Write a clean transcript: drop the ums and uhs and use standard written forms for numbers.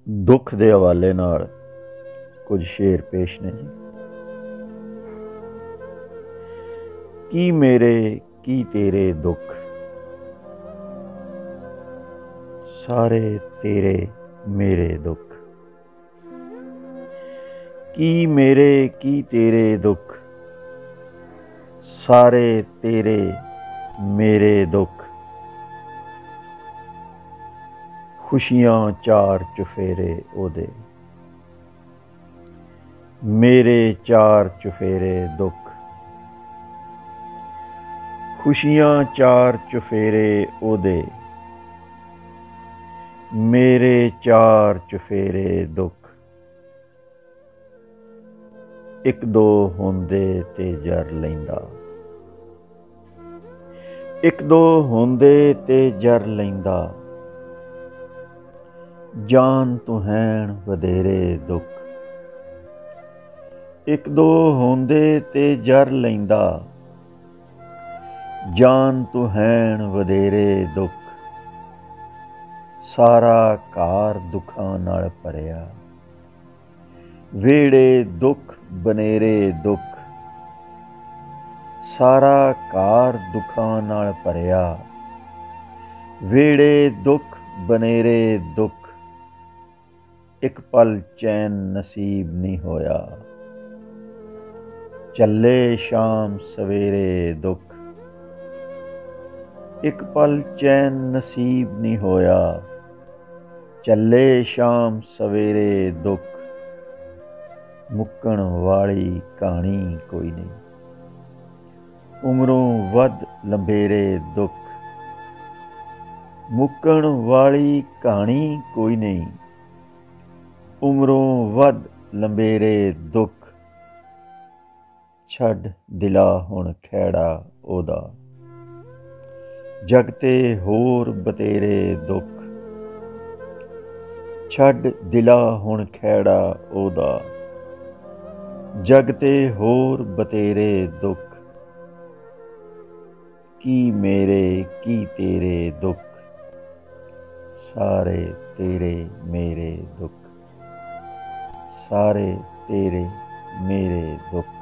दुख दे हवाले नाल कुछ शेर पेश ने जी। की मेरे की तेरे दुख, सारे तेरे मेरे दुख। की मेरे की तेरे दुख, सारे तेरे मेरे दुख। खुशियां चार चुफेरे ओदे, मेरे चार चुफेरे दुख। खुशियां चार चुफेरे ओदे, मेरे चार चुफेरे दुख। एक दो होंदे ते जर लैंदा, एक दो होंदे ते जर लैंदा। जान तू हैण वधेरे दुख, एक दो होंदे ते जर लैंदा। जान तू हैण वधेरे दुख। सारा घर दुखां नाल भरिया, वेड़े दुख बनेरे दुख। सारा घर दुखां नाल भरिया, वेड़े दुख बनेरे दुख। एक पल चैन नसीब नहीं होया, चले शाम सवेरे दुख। एक पल चैन नसीब नहीं होया, चले शाम सवेरे दुख। मुक्कण वाली कहानी कोई नहीं, उमरों वध लंबेरे दुख। मुक्कण वाली कहानी कोई नहीं, उमरों वध लंबेरे दुख। छड़ दिला हुण खैड़ा ओदा, जग ते होर बतेरे दुख। छड़ दिला हुण खैड़ा ओदा, जग ते होर बतेरे दुख। की मेरे की तेरे दुख, सारे तेरे मेरे दुख। सारे तेरे मेरे दुख।